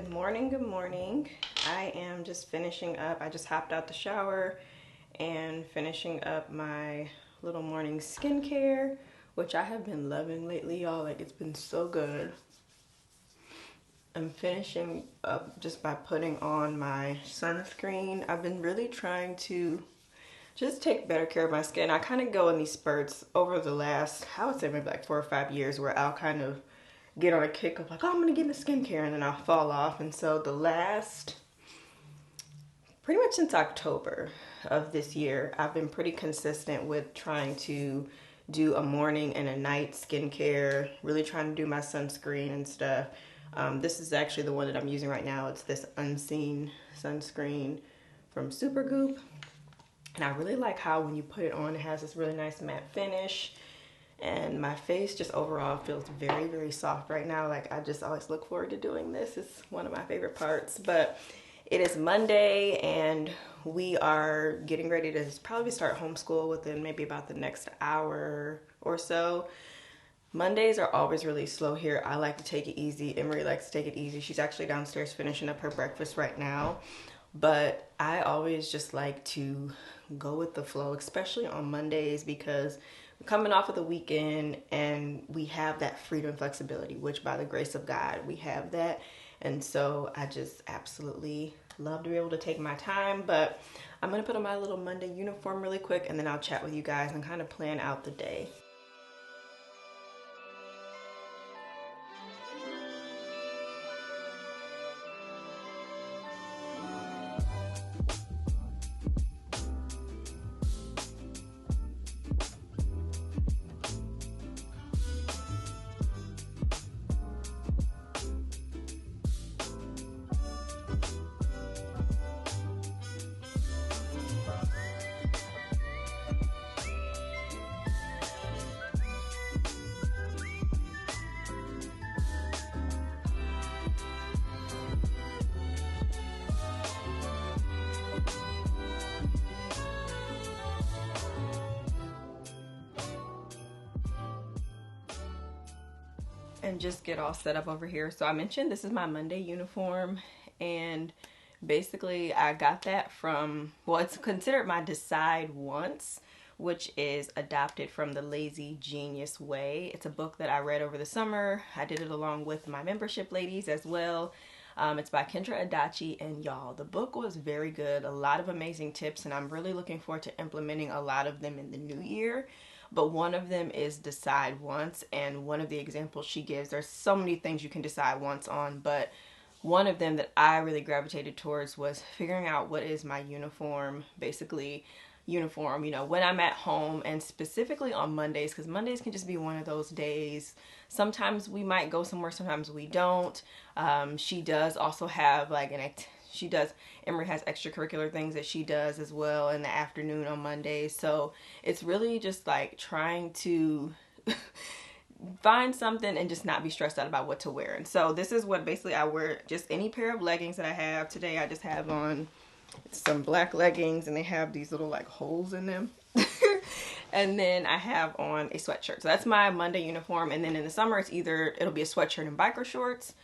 Good morning, good morning. I am just finishing up. I just hopped out the shower and finishing up my little morning skincare, which I have been loving lately, y'all. Like, it's been so good. I'm finishing up just by putting on my sunscreen. I've been really trying to just take better care of my skin. I kind of go in these spurts over the last, I would say maybe like 4 or 5 years, where I'll kind of get on a kick of like, oh, I'm gonna get into skincare, and then I'll fall off. And so the last, pretty much since October of this year, I've been pretty consistent with trying to do a morning and a night skincare, really trying to do my sunscreen and stuff. This is actually the one that I'm using right now. It's this Unseen sunscreen from Supergoop. And I really like how when you put it on, it has this really nice matte finish. And my face just overall feels very, very soft right now. Like, I just always look forward to doing this. It's one of my favorite parts. But it is Monday and we are getting ready to probably start homeschool within maybe about the next hour or so. Mondays are always really slow here. I like to take it easy. Emery likes to take it easy. She's actually downstairs finishing up her breakfast right now. But I always just like to go with the flow, especially on Mondays, because we're coming off of the weekend and we have that freedom and flexibility, which by the grace of God, we have that. And so I just absolutely love to be able to take my time. But I'm going to put on my little Monday uniform really quick, and then I'll chat with you guys and kind of plan out the day. And just get all set up over here. So I mentioned this is my Monday uniform, and basically I got that from, well, it's considered my Decide Once, which is adopted from the Lazy Genius Way. It's a book that I read over the summer. I did it along with my membership ladies as well. It's by Kendra Adachi, and y'all, the book was very good. A lot of amazing tips, and I'm really looking forward to implementing a lot of them in the new year. But one of them is decide once, and one of the examples she gives, there's so many things you can decide once on, but one of them that I really gravitated towards was figuring out what is my uniform, basically uniform, you know, when I'm at home, and specifically on Mondays, because Mondays can just be one of those days. Sometimes we might go somewhere, sometimes we don't. She does also have like Emery has extracurricular things that she does as well in the afternoon on Mondays. So it's really just like trying to find something and just not be stressed out about what to wear. And so this is what basically I wear, just any pair of leggings that I have. Today I just have on some black leggings, and they have these little like holes in them. And then I have on a sweatshirt. So that's my Monday uniform. And then in the summer, it'll be a sweatshirt and biker shorts.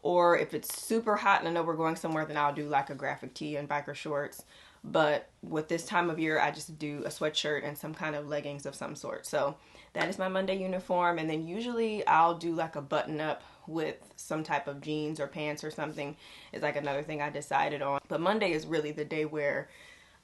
Or if it's super hot and I know we're going somewhere, then I'll do like a graphic tee and biker shorts. But with this time of year, I just do a sweatshirt and some kind of leggings of some sort. So that is my Monday uniform. And then usually I'll do like a button up with some type of jeans or pants or something. Is like another thing I decided on. But Monday is really the day where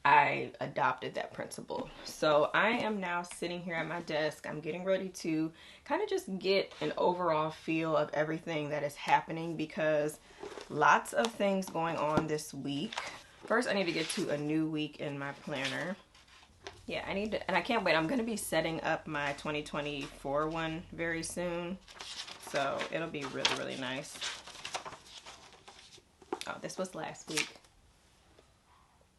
I adopted that principle. So I am now sitting here at my desk. I'm getting ready to kind of just get an overall feel of everything that is happening, because lots of things going on this week. First, I need to get to a new week in my planner. Yeah, and I can't wait. I'm going to be setting up my 2024 one very soon. So it'll be really, really nice. Oh, this was last week.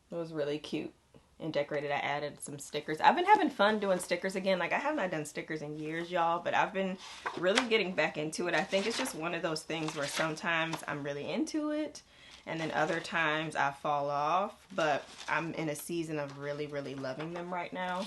It was really cute and decorated. I added some stickers. I've been having fun doing stickers again. Like, I have not done stickers in years, y'all, but I've been really getting back into it. I think it's just one of those things where sometimes I'm really into it, and then other times I fall off, but I'm in a season of really, really loving them right now.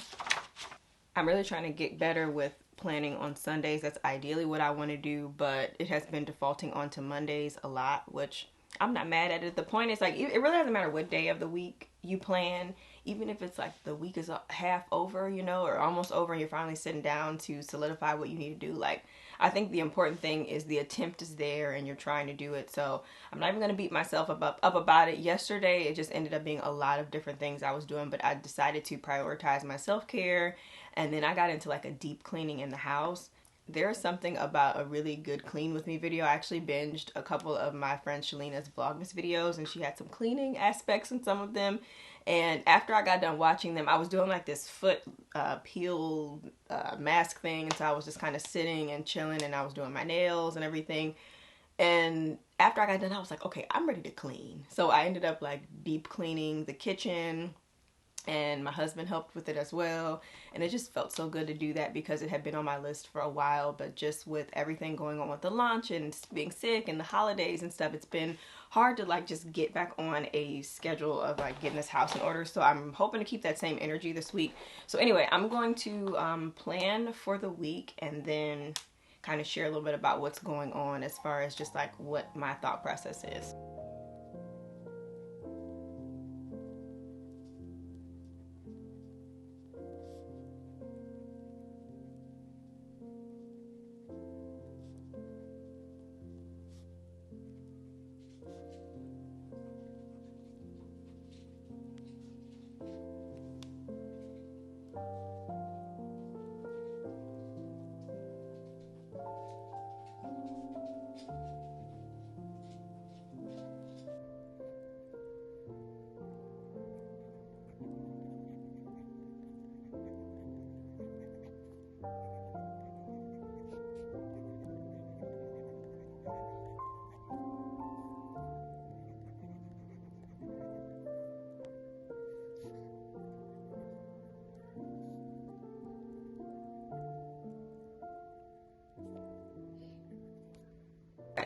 I'm really trying to get better with planning on Sundays. That's ideally what I want to do, but it has been defaulting onto Mondays a lot, which I'm not mad at it. The point is, like, it really doesn't matter what day of the week you plan, even if it's like the week is half over, you know, or almost over, and you're finally sitting down to solidify what you need to do. Like, I think the important thing is the attempt is there and you're trying to do it. So I'm not even going to beat myself up about it. Yesterday, it just ended up being a lot of different things I was doing, but I decided to prioritize my self-care, and then I got into like a deep cleaning in the house. There's something about a really good clean with me video. I actually binged a couple of my friend Shalina's Vlogmas videos, and she had some cleaning aspects in some of them. And after I got done watching them, I was doing like this foot peel mask thing. And so I was just kind of sitting and chilling, and I was doing my nails and everything. And after I got done, I was like, okay, I'm ready to clean. So I ended up like deep cleaning the kitchen, and my husband helped with it as well. And it just felt so good to do that because it had been on my list for a while, but just with everything going on with the launch and being sick and the holidays and stuff, it's been hard to like just get back on a schedule of like getting this house in order. So I'm hoping to keep that same energy this week. So anyway, I'm going to plan for the week and then kind of share a little bit about what's going on as far as just like what my thought process is.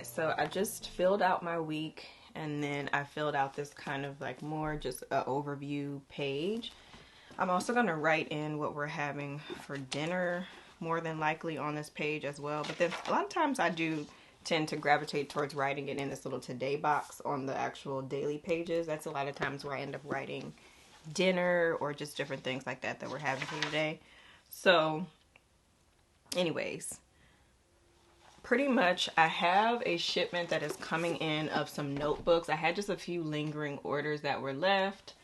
So I just filled out my week, and then I filled out this kind of like more just an overview page. I'm also going to write in what we're having for dinner more than likely on this page as well. But then a lot of times I do tend to gravitate towards writing it in this little today box on the actual daily pages. That's a lot of times where I end up writing dinner or just different things like that we're having for today. So anyways, pretty much I have a shipment that is coming in of some notebooks. I had just a few lingering orders that were left,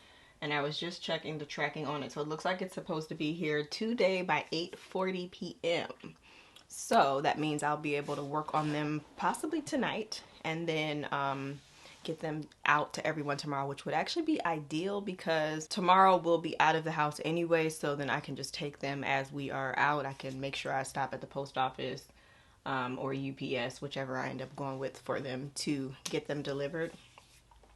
and I was just checking the tracking on it. So it looks like it's supposed to be here today by 8:40 p.m. So that means I'll be able to work on them possibly tonight, and then get them out to everyone tomorrow, which would actually be ideal because tomorrow we'll be out of the house anyway. So then I can just take them as we are out. I can make sure I stop at the post office or UPS, whichever I end up going with, for them to get them delivered,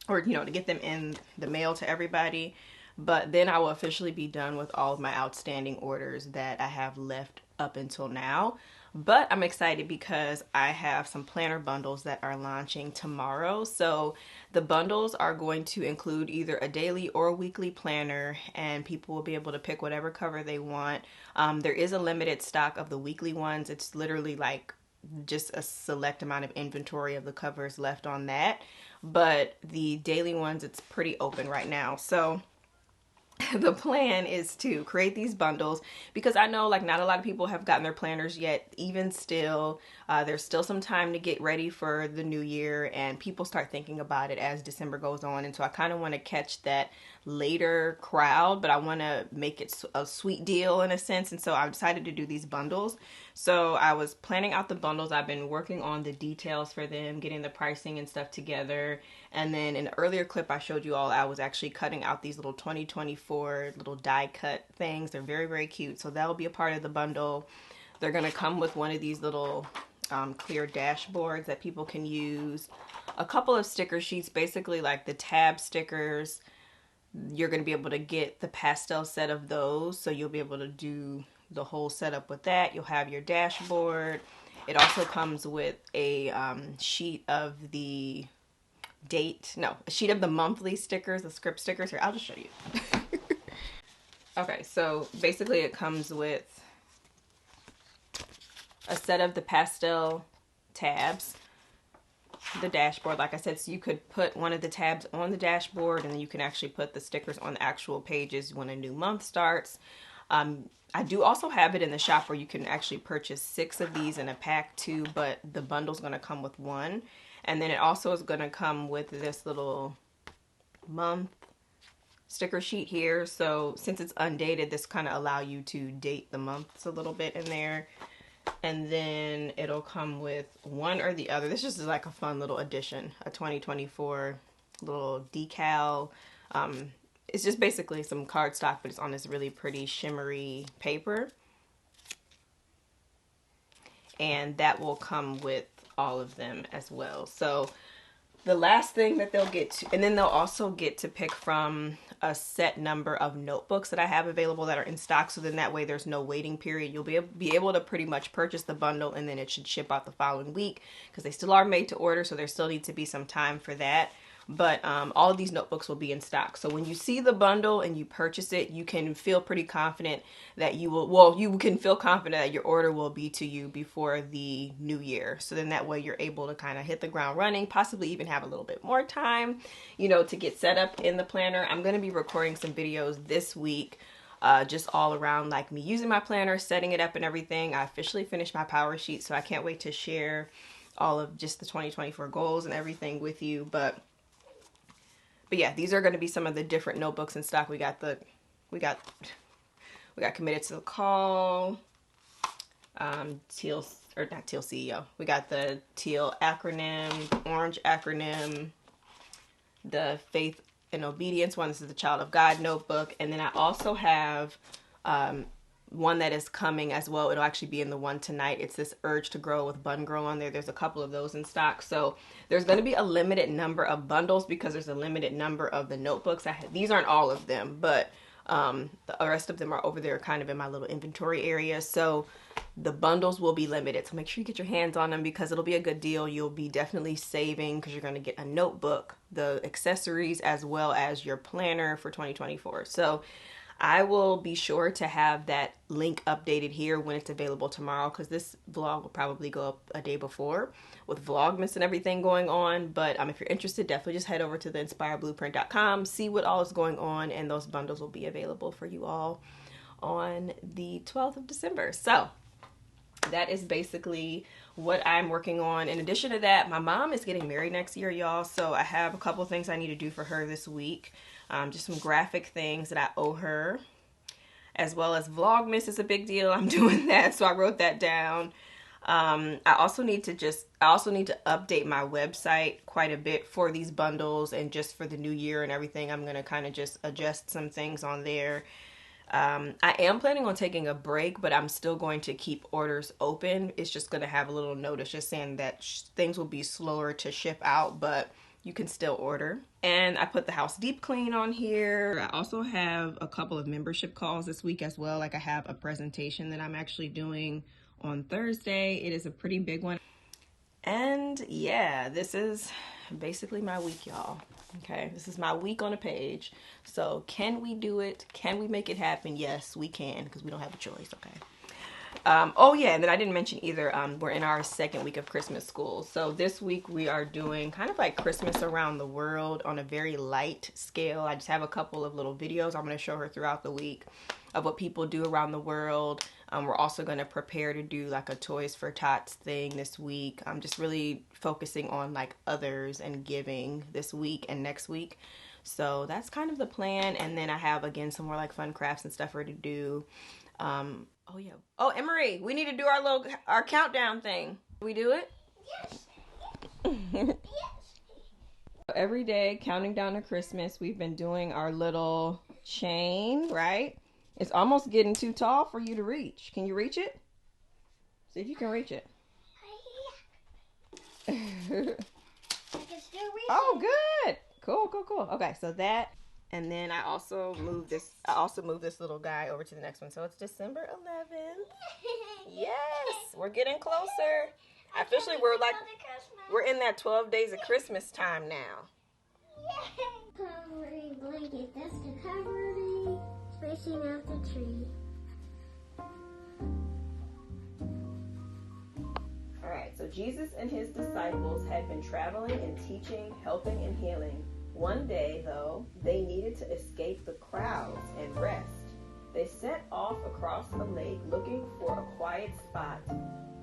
or, you know, to get them in the mail to everybody. But then I will officially be done with all of my outstanding orders that I have left up until now. But I'm excited because I have some planner bundles that are launching tomorrow. So the bundles are going to include either a daily or a weekly planner, and people will be able to pick whatever cover they want. There is a limited stock of the weekly ones. It's literally like just a select amount of inventory of the covers left on that. But the daily ones, it's pretty open right now. So the plan is to create these bundles because I know like not a lot of people have gotten their planners yet. Even still, there's still some time to get ready for the new year, and people start thinking about it as December goes on. And so I kind of want to catch that later crowd, but I want to make it a sweet deal in a sense. And so I decided to do these bundles. So I was planning out the bundles. I've been working on the details for them, getting the pricing and stuff together. And then in the earlier clip I showed you all, I was actually cutting out these little 2024 little die cut things. They're very, very cute. So that'll be a part of the bundle. They're going to come with one of these little clear dashboards that people can use. A couple of sticker sheets, basically like the tab stickers. You're going to be able to get the pastel set of those. So you'll be able to do the whole setup with that. You'll have your dashboard. It also comes with a sheet of the a sheet of the monthly stickers, the script stickers. Here, I'll just show you. Okay, so basically it comes with a set of the pastel tabs. the dashboard, like I said, so you could put one of the tabs on the dashboard, and then you can actually put the stickers on the actual pages when a new month starts. I do also have it in the shop where you can actually purchase 6 of these in a pack too, but the bundle's going to come with 1. And then it also is going to come with this little month sticker sheet here. So since it's undated, this kind of allow you to date the months a little bit in there. And then it'll come with one or the other. This just is like a fun little addition, a 2024 little decal. It's just basically some cardstock, but it's on this really pretty shimmery paper. And that will come with all of them as well. So the last thing that they'll get to, and then they'll also get to pick from a set number of notebooks that I have available that are in stock. So then that way there's no waiting period. You'll be able to pretty much purchase the bundle, and then it should ship out the following week because they still are made to order. So there still needs to be some time for that. But all of these notebooks will be in stock. So when you see the bundle and you purchase it, you can feel pretty confident that you can feel confident that your order will be to you before the new year. So then that way you're able to kind of hit the ground running, possibly even have a little bit more time, you know, to get set up in the planner. I'm going to be recording some videos this week, just all around like me using my planner, setting it up and everything. I officially finished my power sheet, so I can't wait to share all of just the 2024 goals and everything with you. But yeah, these are going to be some of the different notebooks in stock. We got Committed to the Call, Teal, or not Teal CEO. We got the Teal acronym, the Orange acronym, the Faith and Obedience one. This is the Child of God notebook. And then I also have one that is coming as well. It'll actually be in the one tonight. It's this Urge to Grow with Bun Grow on there. There's a couple of those in stock. So there's going to be a limited number of bundles because there's a limited number of the notebooks. These aren't all of them, but the rest of them are over there kind of in my little inventory area. So the bundles will be limited. So make sure you get your hands on them because it'll be a good deal. You'll be definitely saving because you're going to get a notebook, the accessories, as well as your planner for 2024. So I will be sure to have that link updated here when it's available tomorrow, because this vlog will probably go up a day before with Vlogmas and everything going on. But if you're interested, definitely just head over to theinspiredblueprint.com, see what all is going on, and those bundles will be available for you all on the 12th of December. So that is basically what I'm working on. In addition to that, my mom is getting married next year, y'all. So I have a couple of things I need to do for her this week. Just some graphic things that I owe her, as well as Vlogmas is a big deal. I'm doing that, so I wrote that down. I also need to update my website quite a bit for these bundles and just for the new year and everything. I'm gonna kind of just adjust some things on there. I am planning on taking a break, but I'm still going to keep orders open. It's just going to have a little notice just saying that things will be slower to ship out, but you can still order. And I put the house deep clean on here. I also have a couple of membership calls this week as well. Like I have a presentation that I'm actually doing on Thursday. It is a pretty big one. And yeah, this is basically my week, y'all. Okay, this is my week on a page. So can we do it? Can we make it happen? Yes, we can, because we don't have a choice, okay? Oh yeah, and then I didn't mention either, we're in our second week of Christmas school. So this week we are doing kind of like Christmas around the world on a very light scale. I just have a couple of little videos I'm going to show her throughout the week of what people do around the world. We're also going to prepare to do like a Toys for Tots thing this week. I'm just really focusing on like others and giving this week and next week. So that's kind of the plan. And then I have, again, some more like fun crafts and stuff for her to do. Oh yeah. Oh, Emery, we need to do our countdown thing. Can we do it? Yes. Yes. Every day, counting down to Christmas, we've been doing our little chain, right? It's almost getting too tall for you to reach. Can you reach it? See if you can reach it. I can still reach it. Good. Cool. Okay, so that, and then I also moved this little guy over to the next one. So it's December 11th. Yes, we're getting closer. Officially, we're in that 12 days of Christmas time now. Covering blanket, that's the covering, spacing out the tree. All right, so So Jesus and his disciples had been traveling and teaching, helping, and healing. One day, though, they needed to escape the crowds and rest. They set off across a lake looking for a quiet spot.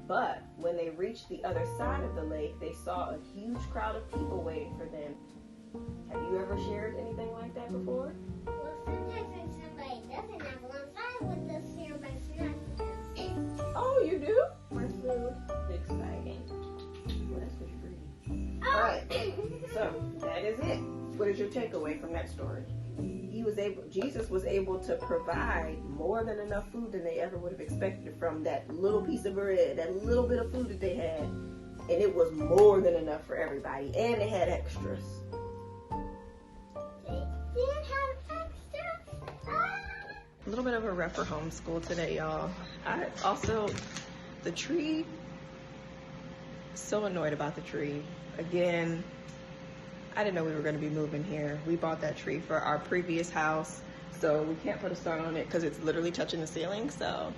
But when they reached the other side of the lake, they saw a huge crowd of people waiting for them. Have you ever shared anything like that before? Well, sometimes when somebody doesn't have one, I would just share my snack. Oh, you do? My food. Exciting. Well, that's what you're reading. All right. So that is it. What is your takeaway from that story? Jesus was able to provide more than enough food than they ever would have expected from that little piece of bread, that little bit of food that they had. And it was more than enough for everybody. And they had extras. They did have extras. A little bit of a rougher homeschool today, y'all. The tree, so annoyed about the tree. Again, I didn't know we were going to be moving here. We bought that tree for our previous house, so we can't put a start on it because it's literally touching the ceiling, so.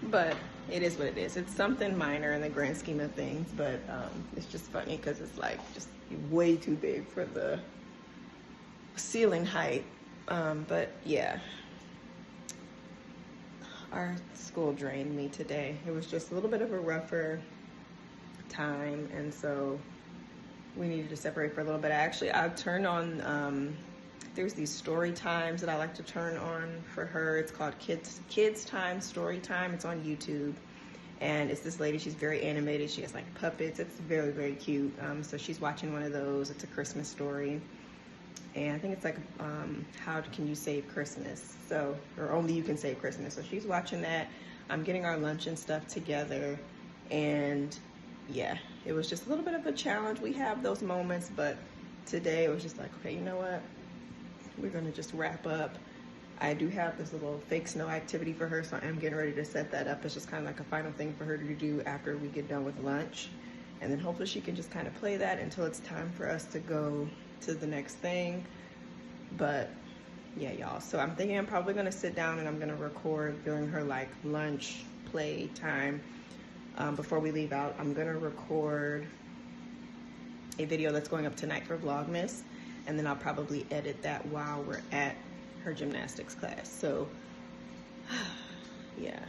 But it is what it is. It's something minor in the grand scheme of things, but it's just funny because it's like just way too big for the ceiling height. But yeah, our school drained me today. It was just a little bit of a rougher time, and so we needed to separate for a little bit. I turned on, there's these story times that I like to turn on for her. It's called Kids Time, Story Time. It's on YouTube. And it's this lady, she's very animated. She has like puppets. It's very, very cute. So she's watching one of those. It's a Christmas story. And I think it's like, how can you save Christmas? So, or only you can save Christmas. So she's watching that. I'm getting our lunch and stuff together. And yeah, it was just a little bit of a challenge. We have those moments, but today it was just like, okay, you know what? We're gonna just wrap up. I do have this little fake snow activity for her, so I am getting ready to set that up. It's just kind of like a final thing for her to do after we get done with lunch. And then hopefully she can just kind of play that until it's time for us to go to the next thing. But yeah, y'all. So I'm thinking I'm probably gonna sit down and I'm gonna record during her like lunch play time. Before we leave out, I'm gonna record a video that's going up tonight for Vlogmas, and then I'll probably edit that while we're at her gymnastics class. So yeah,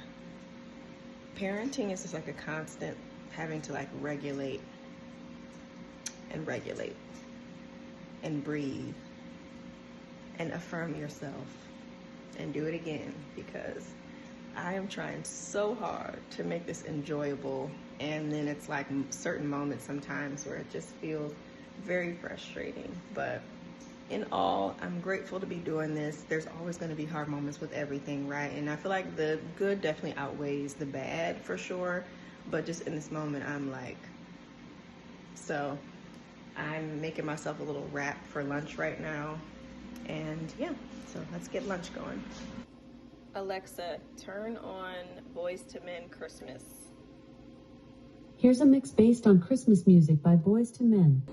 parenting is just like a constant having to like regulate and breathe and affirm yourself and do it again, because I am trying so hard to make this enjoyable, and then it's like certain moments sometimes where it just feels very frustrating. But in all, I'm grateful to be doing this. There's always going to be hard moments with everything, right? And I feel like the good definitely outweighs the bad for sure. But just in this moment, I'm like, so I'm making myself a little wrap for lunch right now. And yeah, so let's get lunch going. Alexa, turn on Boys to Men Christmas. Here's a mix based on Christmas music by Boys to Men.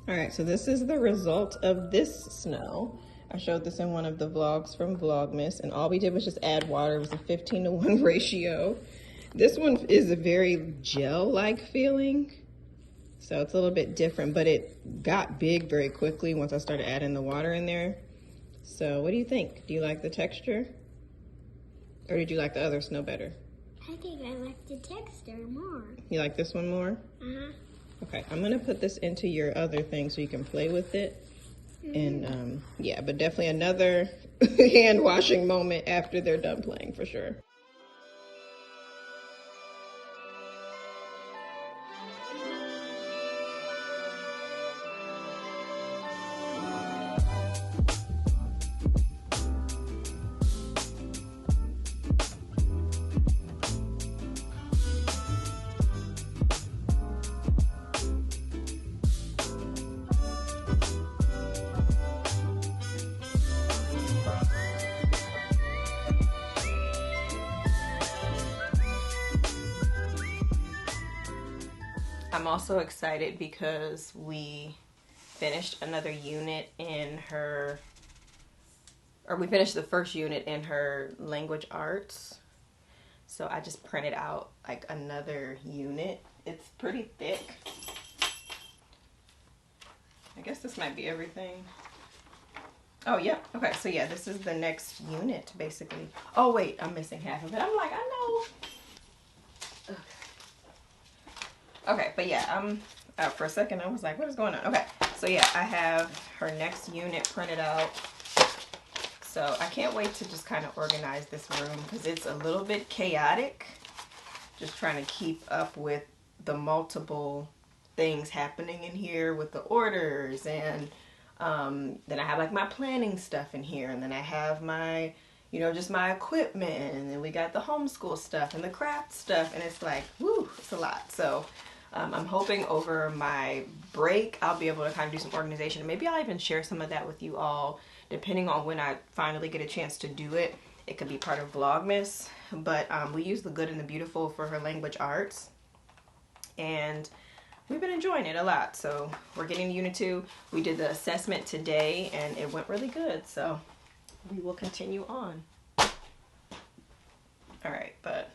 All right, so this is the result of this snow. I showed this in one of the vlogs from Vlogmas, and all we did was just add water. It was a 15-to-1 ratio. This one is a very gel-like feeling, so it's a little bit different, but it got big very quickly once I started adding the water in there. So what do you think? Do you like the texture? Or did you like the other snow better? I think I like the texture more. You like this one more? Uh-huh. Okay, I'm gonna put this into your other thing so you can play with it. And yeah, but definitely another hand washing moment after they're done playing for sure. I'm also excited because we finished another unit in her, or we finished the first unit in her language arts. So I just printed out like another unit. It's pretty thick. I guess this might be everything. Oh, yeah. Okay, so yeah, this is the next unit basically. Oh, wait, I'm missing half of it. I'm like, I know. Okay, but yeah, for a second I was like, what is going on? Okay, so yeah, I have her next unit printed out. So I can't wait to just kind of organize this room because it's a little bit chaotic. Just trying to keep up with the multiple things happening in here with the orders, and then I have like my planning stuff in here, and then I have my, you know, just my equipment, and then we got the homeschool stuff and the craft stuff, and it's like, whoo, it's a lot. So I'm hoping over my break I'll be able to kind of do some organization, and maybe I'll even share some of that with you all depending on when I finally get a chance to do it. It could be part of Vlogmas, but we use the good and the beautiful for her language arts, and we've been enjoying it a lot. So we're getting to Unit 2. We did the assessment today and it went really good, so we will continue on. All right, but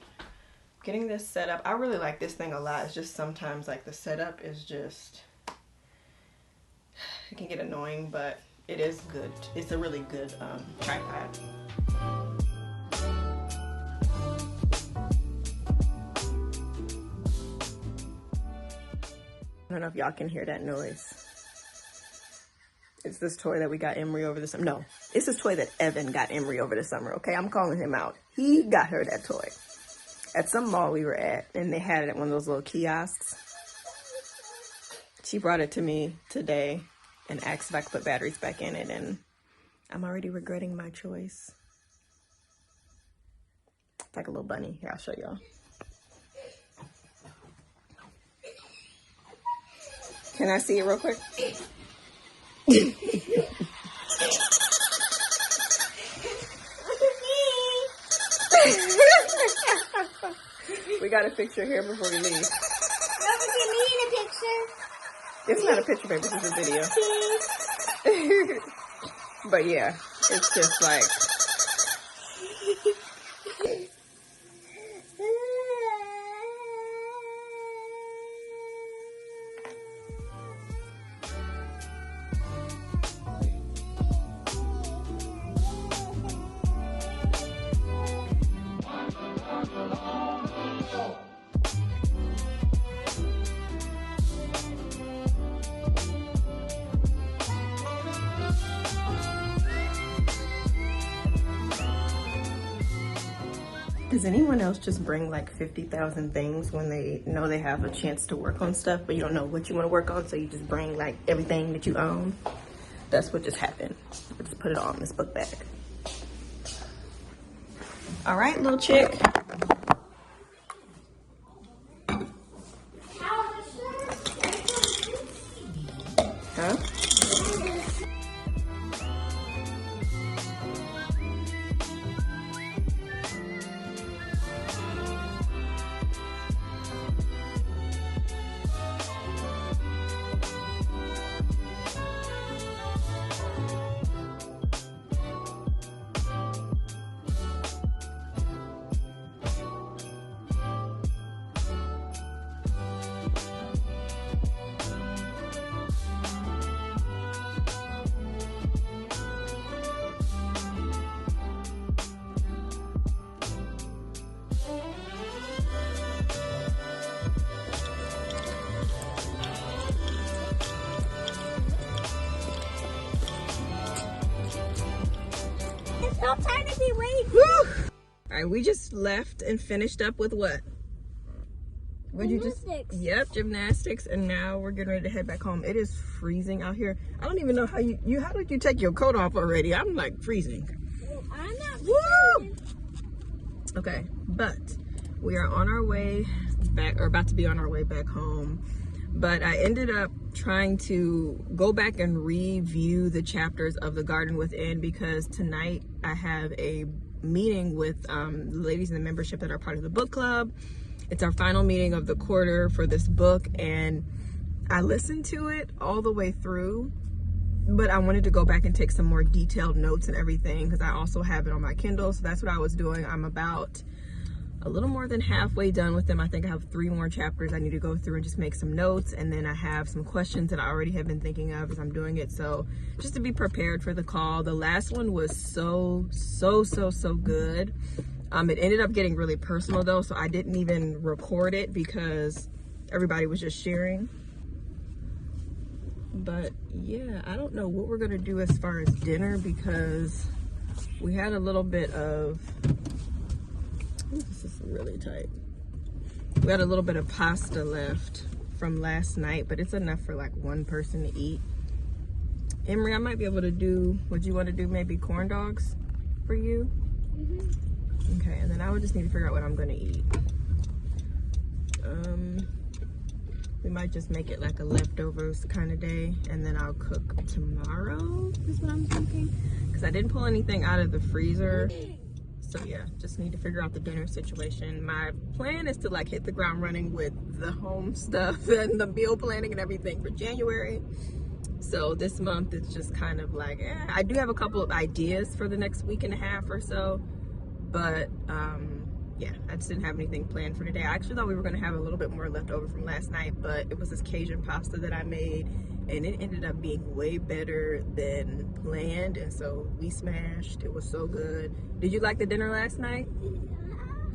getting this set up, I really like this thing a lot. It's just sometimes like the setup is just, it can get annoying, but it is good. It's a really good tripod. I don't know if y'all can hear that noise. It's this toy that we got Emery over the summer. No, it's this toy that Evan got Emery over the summer, okay? I'm calling him out. He got her that toy at some mall we were at, and they had it at one of those little kiosks. She brought it to me today and asked if I could put batteries back in it, and I'm already regretting my choice. It's like a little bunny. Here, I'll show y'all. Can I see it real quick? We got a picture here before we leave. What would you mean a picture? It's not a picture, baby. This is a video. But yeah, it's just like... Does anyone else just bring like 50,000 things when they know they have a chance to work on stuff, but you don't know what you want to work on, so you just bring like everything that you own? That's what just happened. I just put it all in this book bag. All right, little chick. Huh? right, we just left and finished up with what? Gymnastics. Yep, gymnastics, and now we're getting ready to head back home. It is freezing out here. I don't even know how how did you take your coat off already? I'm like freezing. Well, I'm not Woo! Okay, but we are on our way back, or about to be on our way back home. But I ended up trying to go back and review the chapters of The Garden Within, because tonight I have a meeting with the ladies in the membership that are part of the book club. It's our final meeting of the quarter for this book, and I listened to it all the way through, but I wanted to go back and take some more detailed notes and everything, because I also have it on my Kindle. So that's what I was doing. I'm about a little more than halfway done with them. I think I have 3 more chapters I need to go through and just make some notes, and then I have some questions that I already have been thinking of as I'm doing it. So just to be prepared for the call. The last one was so good. It ended up getting really personal though, so I didn't even record it because everybody was just sharing. But yeah, I don't know what we're gonna do as far as dinner, because we had a little bit of, this is really tight. We had a little bit of pasta left from last night, but it's enough for like one person to eat. Emery, I might be able to do, would you want to do maybe corn dogs for you? Mm-hmm. Okay, and then I would just need to figure out what I'm gonna eat. We might just make it like a leftovers kind of day, and then I'll cook tomorrow, is what I'm thinking. Because I didn't pull anything out of the freezer. So yeah, just need to figure out the dinner situation. My plan is to like hit the ground running with the home stuff and the meal planning and everything for January. So this month it's just kind of like, I do have a couple of ideas for the next week and a half or so. But yeah, I just didn't have anything planned for today. I actually thought we were gonna have a little bit more left over from last night, but it was this Cajun pasta that I made, and it ended up being way better than planned, and so we smashed. It was so good. Did you like the dinner last night?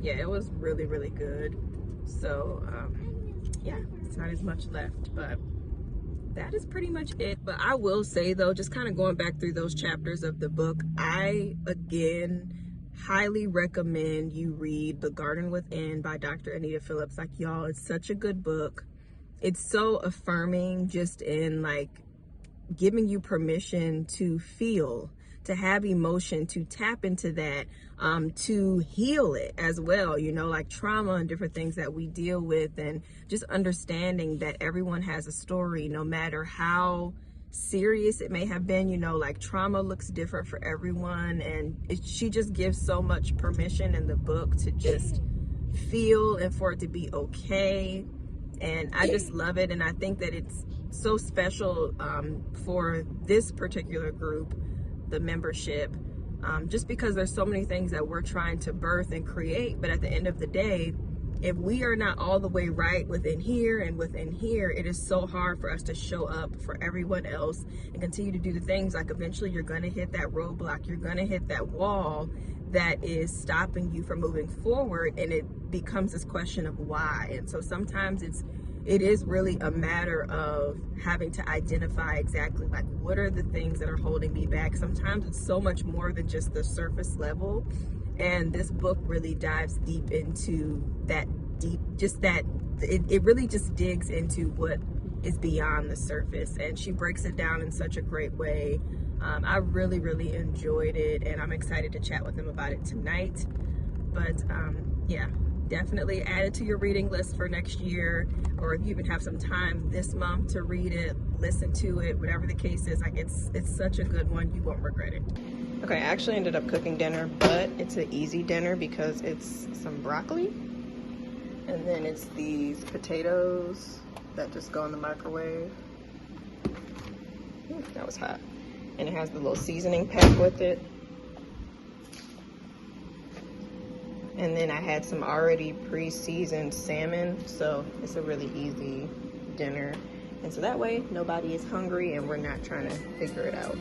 Yeah, it was really good. So yeah, it's not as much left, but that is pretty much it. But I will say though, just kind of going back through those chapters of the book, I again highly recommend you read The Garden Within by Dr. Anita Phillips. Like, y'all, it's such a good book. It's so affirming, just in like giving you permission to feel, to have emotion, to tap into that, to heal it as well, you know, like trauma and different things that we deal with, and just understanding that everyone has a story, no matter how serious it may have been. You know, like trauma looks different for everyone, and she just gives so much permission in the book to just feel and for it to be okay. And I just love it, and I think that it's so special for this particular group, the membership, just because there's so many things that we're trying to birth and create, but at the end of the day, if we are not all the way right within here and within here, it is so hard for us to show up for everyone else and continue to do the things. Like, eventually you're going to hit that roadblock, you're going to hit that wall that is stopping you from moving forward, and it becomes this question of why. And so sometimes it is really a matter of having to identify exactly like, what are the things that are holding me back. Sometimes it's so much more than just the surface level. And this book really dives deep into that it really just digs into what is beyond the surface, and she breaks it down in such a great way. I really enjoyed it, and I'm excited to chat with them about it tonight. But yeah, definitely add it to your reading list for next year, or if you even have some time this month to read it, listen to it, whatever the case is. Like, it's such a good one, you won't regret it. Okay, I actually ended up cooking dinner, but it's an easy dinner because it's some broccoli, and then it's these potatoes that just go in the microwave. Ooh, that was hot. And it has the little seasoning pack with it. And then I had some already pre-seasoned salmon, so it's a really easy dinner. And so that way, nobody is hungry and we're not trying to figure it out.